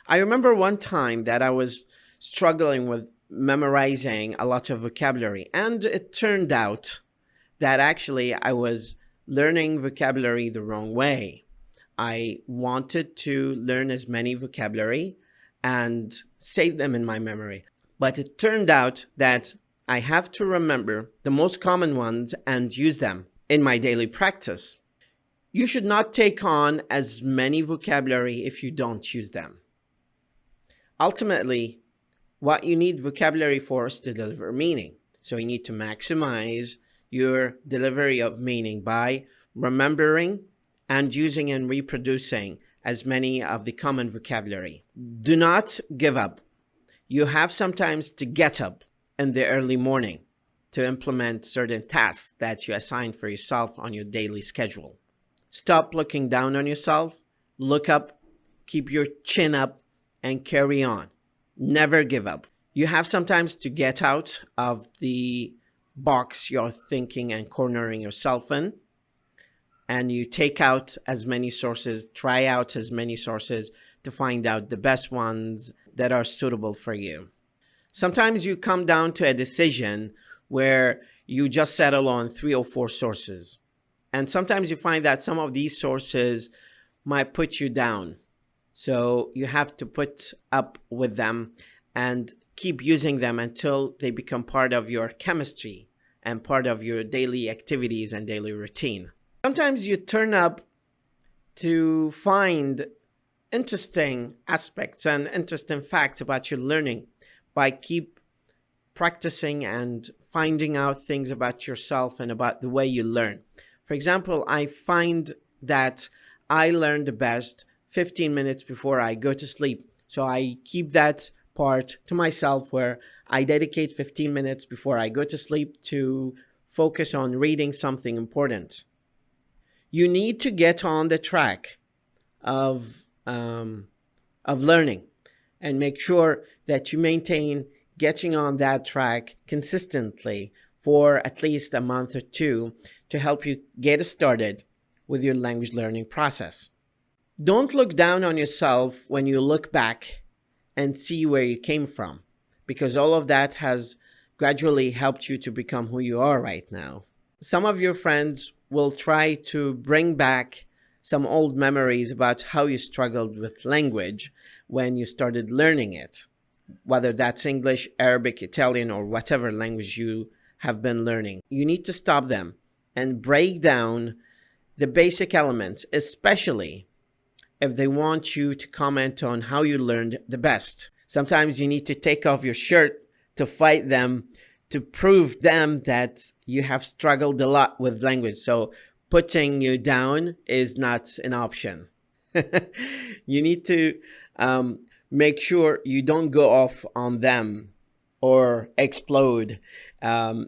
I remember one time that I was struggling with memorizing a lot of vocabulary, and it turned out that actually I was learning vocabulary the wrong way. I wanted to learn as many vocabulary and save them in my memory. But it turned out that I have to remember the most common ones and use them in my daily practice. You should not take on as many vocabulary if you don't use them. Ultimately, what you need vocabulary for is to deliver meaning. So you need to maximize your delivery of meaning by remembering and using and reproducing as many of the common vocabulary. Do not give up. You have sometimes to get up in the early morning to implement certain tasks that you assign for yourself on your daily schedule. Stop looking down on yourself, look up, keep your chin up, and carry on. Never give up. You have sometimes to get out of the box you're thinking and cornering yourself in, and you take out as many sources, try out as many sources to find out the best ones that are suitable for you. Sometimes you come down to a decision where you just settle on 3 or 4 sources. And sometimes you find that some of these sources might put you down. So you have to put up with them and keep using them until they become part of your chemistry and part of your daily activities and daily routine. Sometimes you turn up to find interesting aspects and interesting facts about your learning by keep practicing and finding out things about yourself and about the way you learn. For example, I find that I learn the best 15 minutes before I go to sleep. So I keep that part to myself where I dedicate 15 minutes before I go to sleep to focus on reading something important. You need to get on the track of learning and make sure that you maintain getting on that track consistently for at least a month or 2 to help you get started with your language learning process. Don't look down on yourself when you look back and see where you came from, because all of that has gradually helped you to become who you are right now. Some of your friends will try to bring back some old memories about how you struggled with language when you started learning it, whether that's English, Arabic, Italian, or whatever language you have been learning. You need to stop them and break down the basic elements, especially if they want you to comment on how you learned the best. Sometimes you need to take off your shirt to fight them, to prove them that you have struggled a lot with language. So putting you down is not an option. You need to make sure you don't go off on them or explode in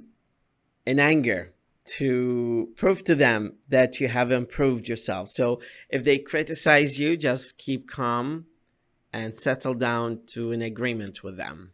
anger to prove to them that you have improved yourself. So if they criticize you, just keep calm and settle down to an agreement with them.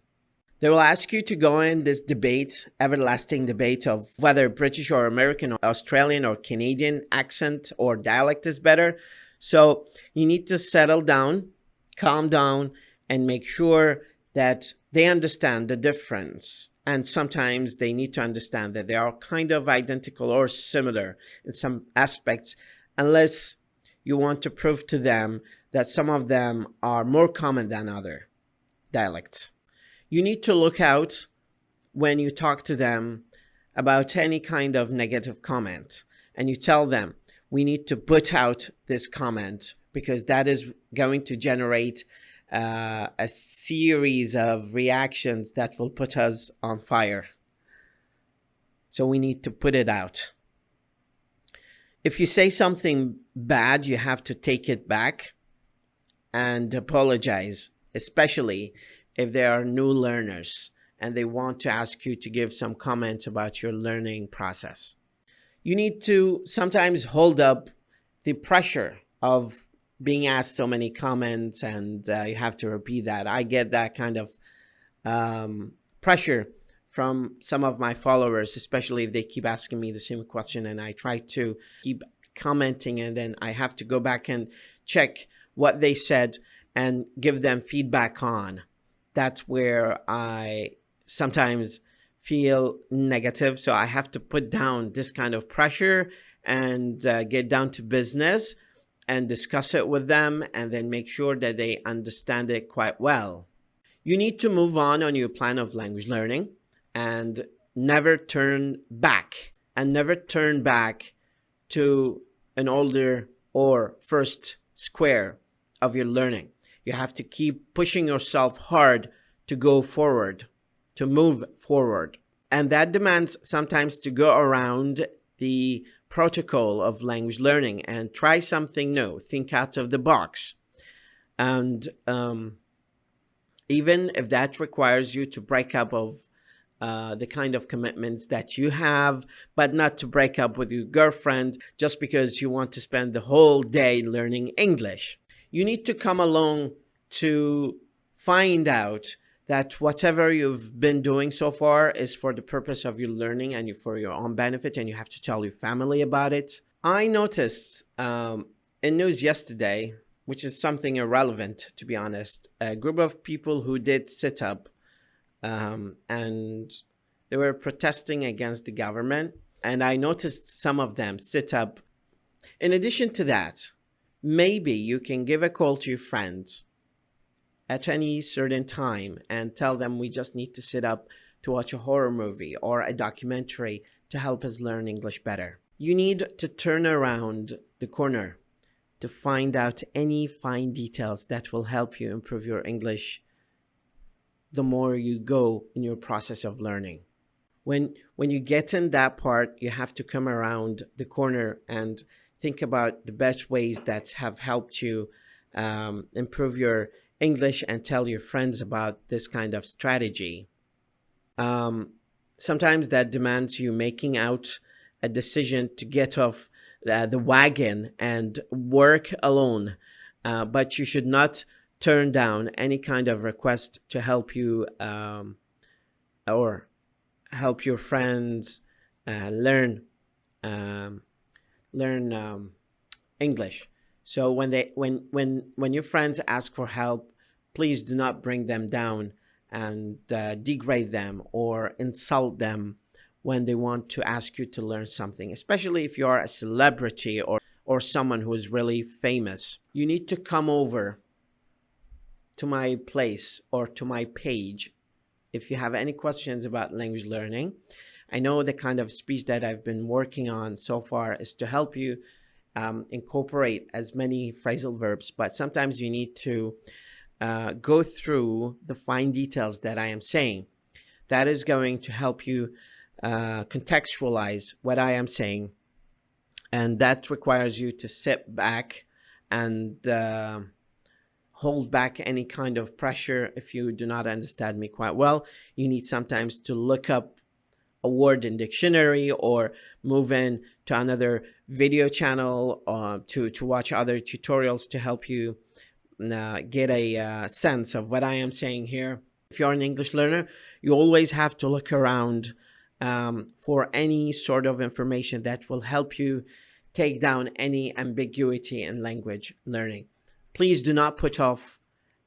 They will ask you to go in this debate, everlasting debate of whether British or American or Australian or Canadian accent or dialect is better. So you need to settle down, calm down, and make sure that they understand the difference. And sometimes they need to understand that they are kind of identical or similar in some aspects, unless you want to prove to them that some of them are more common than other dialects. You need to look out when you talk to them about any kind of negative comment, and you tell them, we need to put out this comment because that is going to generate a series of reactions that will put us on fire. So we need to put it out. If you say something bad, you have to take it back and apologize, especially if they are new learners and they want to ask you to give some comments about your learning process. You need to sometimes hold up the pressure of being asked so many comments and you have to repeat that. I get that kind of pressure from some of my followers, especially if they keep asking me the same question and I try to keep commenting and then I have to go back and check what they said and give them feedback on. That's where I sometimes feel negative. So I have to put down this kind of pressure and get down to business and discuss it with them and then make sure that they understand it quite well. You need to move on your plan of language learning and never turn back to an older or first square of your learning. You have to keep pushing yourself hard to go forward, to move forward. And that demands sometimes to go around the protocol of language learning and try something new, think out of the box. And even if that requires you to break up of the kind of commitments that you have, but not to break up with your girlfriend just because you want to spend the whole day learning English. You need to come along to find out that whatever you've been doing so far is for the purpose of your learning and for your own benefit, and you have to tell your family about it. I noticed in news yesterday, which is something irrelevant, to be honest, a group of people who did sit up and they were protesting against the government. And I noticed some of them sit up. In addition to that, maybe you can give a call to your friends at any certain time and tell them we just need to sit up to watch a horror movie or a documentary to help us learn English better. You need to turn around the corner to find out any fine details that will help you improve your English the more you go in your process of learning. When you get in that part, you have to come around the corner and think about the best ways that have helped you improve your English and tell your friends about this kind of strategy. Sometimes that demands you making out a decision to get off the wagon and work alone, but you should not turn down any kind of request to help you or help your friends learn English. So when your friends ask for help, please do not bring them down and degrade them or insult them when they want to ask you to learn something, especially if you are a celebrity or someone who is really famous. You need to come over to my place or to my page if you have any questions about language learning. I know the kind of speech that I've been working on so far is to help you incorporate as many phrasal verbs, but sometimes you need to go through the fine details that I am saying. That is going to help you contextualize what I am saying, and that requires you to sit back and hold back any kind of pressure. If you do not understand me quite well, you need sometimes to look up a word in dictionary or move in to another video channel to watch other tutorials to help you get a sense of what I am saying here. If you're an English learner, you always have to look around for any sort of information that will help you take down any ambiguity in language learning. Please do not put off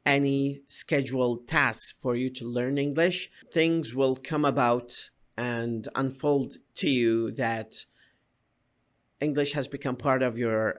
any scheduled tasks for you to learn English. Things will come about and unfold to you that English has become part of your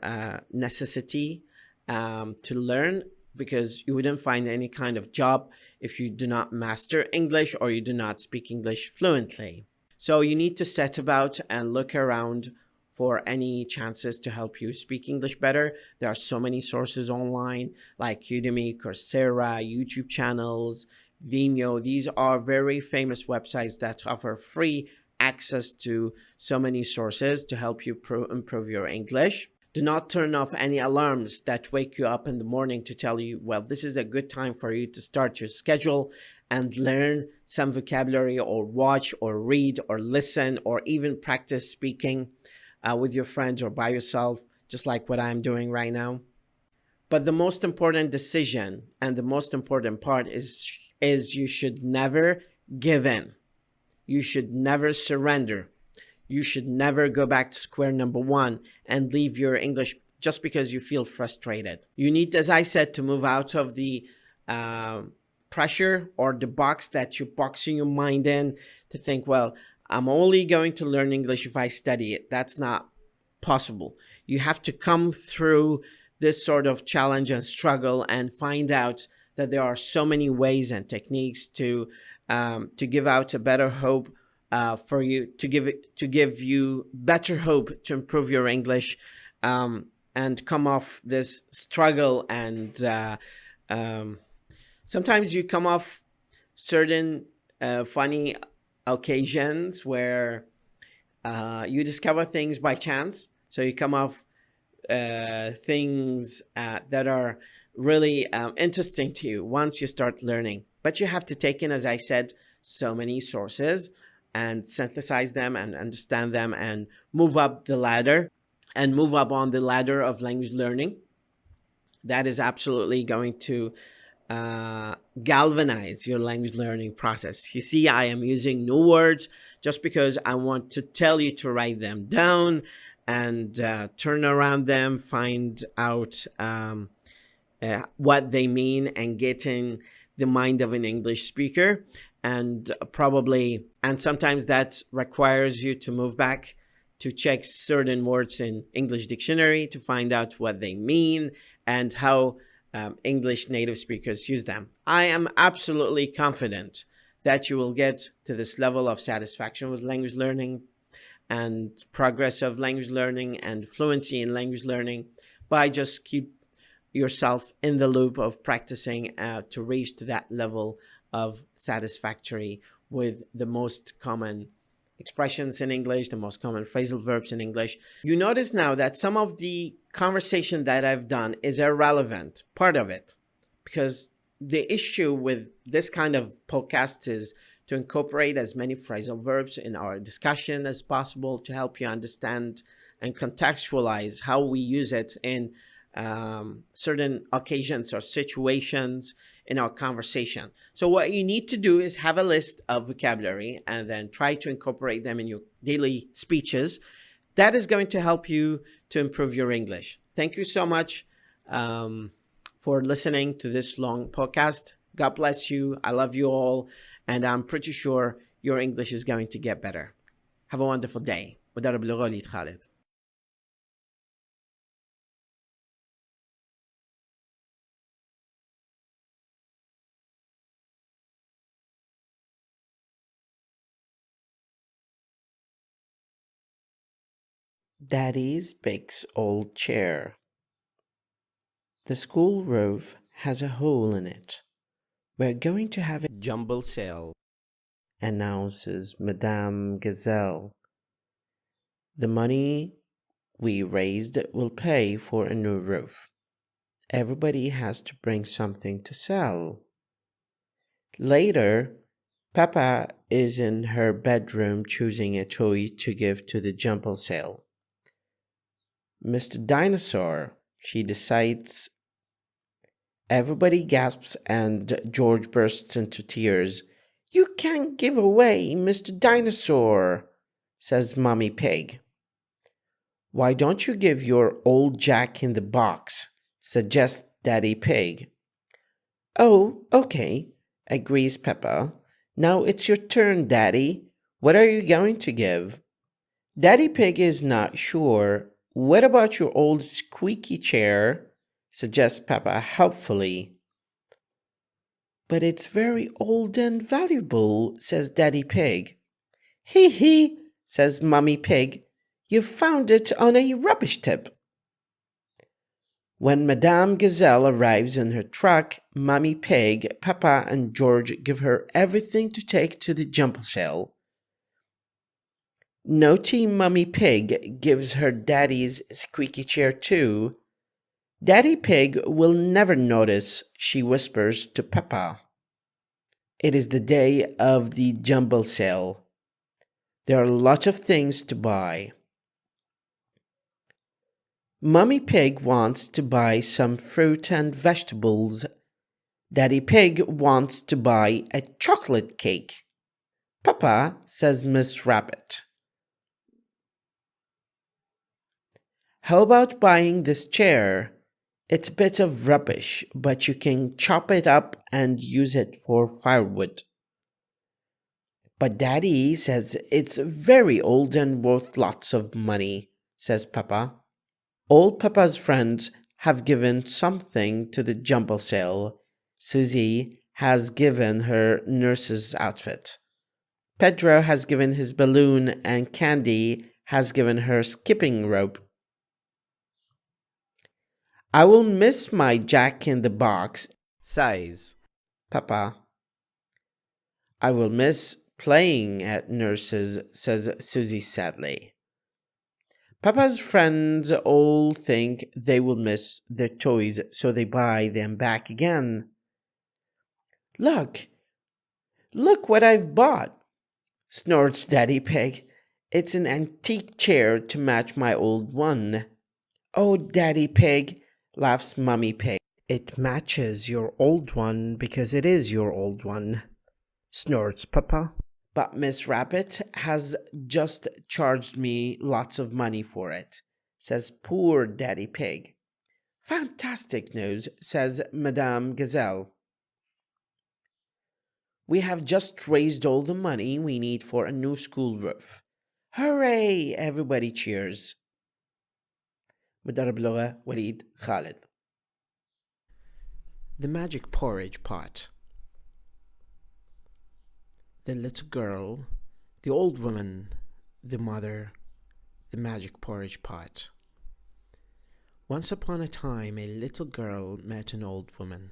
necessity to learn, because you wouldn't find any kind of job if you do not master English or you do not speak English fluently. So you need to set about and look around for any chances to help you speak English better. There are so many sources online like Udemy, Coursera, YouTube channels, Vimeo. These are very famous websites that offer free access to so many sources to help you improve your English. Do not turn off any alarms that wake you up in the morning to tell you, well, this is a good time for you to start your schedule and learn some vocabulary or watch or read or listen or even practice speaking with your friends or by yourself, just like what I'm doing right now. But the most important decision and the most important part is you should never give in. You should never surrender. You should never go back to square number one and leave your English just because you feel frustrated. You need, as I said, to move out of the pressure or the box that you're boxing your mind in to think, well, I'm only going to learn English if I study it. That's not possible. You have to come through this sort of challenge and struggle and find out that there are so many ways and techniques to give out a better hope for you, to give you better hope to improve your English and come off this struggle. And um, sometimes you come off certain funny occasions where you discover things by chance. So you come off things that are really interesting to you once you start learning. But you have to take in, as I said, so many sources and synthesize them and understand them and move up the ladder and move up on the ladder of language learning. That is absolutely going to galvanize your language learning process. You see, I am using new words just because I want to tell you to write them down and turn around them, find out what they mean, and get in the mind of an English speaker. And sometimes that requires you to move back to check certain words in English dictionary to find out what they mean and how English native speakers use them. I am absolutely confident that you will get to this level of satisfaction with language learning and progress of language learning and fluency in language learning by just keep yourself in the loop of practicing to reach to that level of satisfactory with the most common expressions in English, the most common phrasal verbs in English. You notice now that some of the conversation that I've done is irrelevant, part of it, because the issue with this kind of podcast is to incorporate as many phrasal verbs in our discussion as possible to help you understand and contextualize how we use it in certain occasions or situations in our conversation. So what you need to do is have a list of vocabulary and then try to incorporate them in your daily speeches. That is going to help you to improve your English. Thank you so much for listening to this long podcast. God bless you. I love you all. And I'm pretty sure your English is going to get better. Have a wonderful day. مدرب اللغة وليد خالد. Daddy's big old chair. The school roof has a hole in it. We're going to have a jumble sale, announces Madame Gazelle. The money we raised will pay for a new roof. Everybody has to bring something to sell. Later, Peppa is in her bedroom choosing a toy to give to the jumble sale. Mr. Dinosaur, she decides. Everybody gasps and George bursts into tears. You can't give away Mr. Dinosaur, says Mommy Pig. Why don't you give your old Jack in the Box, suggests Daddy Pig. Oh, okay, agrees Peppa. Now it's your turn, Daddy. What are you going to give? Daddy Pig is not sure. What about your old squeaky chair? Suggests Peppa helpfully. But it's very old and valuable, says Daddy Pig. Hee hee, says Mummy Pig. You found it on a rubbish tip. When Madame Gazelle arrives in her truck, Mummy Pig, Peppa, and George give her everything to take to the Jumble Sale. Naughty Mummy Pig gives her daddy's squeaky chair too. Daddy Pig will never notice, she whispers to Peppa. It is the day of the Jumble Sale. There are lots of things to buy. Mummy Pig wants to buy some fruit and vegetables. Daddy Pig wants to buy a chocolate cake. Peppa, says Miss Rabbit. How about buying this chair? It's a bit of rubbish, but you can chop it up and use it for firewood. But Daddy says it's very old and worth lots of money, says Peppa. All Peppa's friends have given something to the Jumble Sale. Susie has given her nurse's outfit. Pedro has given his balloon and Candy has given her skipping rope. I will miss my Jack in the Box, says Papa. I will miss playing at Nurse's, says Susie sadly. Papa's friends all think they will miss their toys, so they buy them back again. Look what I've bought, snorts Daddy Pig. It's an antique chair to match my old one. Oh, Daddy Pig, laughs Mummy Pig. It matches your old one because it is your old one, snorts Papa. But Miss Rabbit has just charged me lots of money for it, says poor Daddy Pig. Fantastic news, says Madame Gazelle. We have just raised all the money we need for a new school roof. Hooray! Everybody cheers. مدرب لغة وليد خالد. The magic porridge pot. The little girl, the old woman, the mother, the magic porridge pot. Once upon a time, a little girl met an old woman.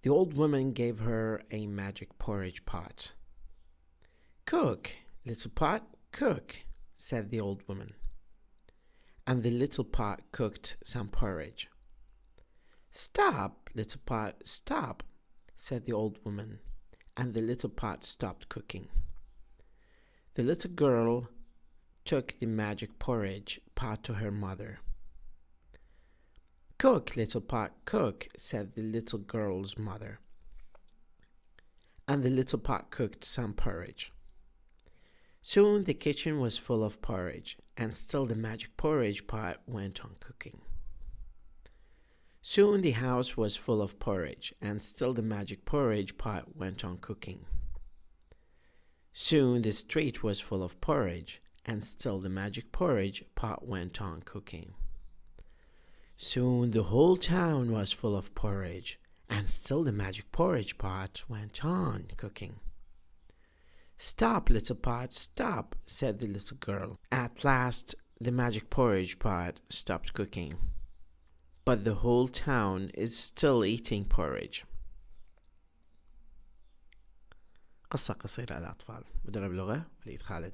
The old woman gave her a magic porridge pot. Cook, little pot, cook, said the old woman. And the little pot cooked some porridge. Stop, little pot, stop, said the old woman, and the little pot stopped cooking. The little girl took the magic porridge pot to her mother. Cook, little pot, cook, said the little girl's mother. And the little pot cooked some porridge. Soon the kitchen was full of porridge, and still the magic porridge pot went on cooking. Soon the house was full of porridge, and still the magic porridge pot went on cooking. Soon the street was full of porridge, and still the magic porridge pot went on cooking. Soon the whole town was full of porridge, and still the magic porridge pot went on cooking. Stop, little pot, stop, said the little girl. At last the magic porridge pot stopped cooking. But the whole town is still eating porridge. قصة قصيرة للأطفال. مدرب لغة وليد خالد.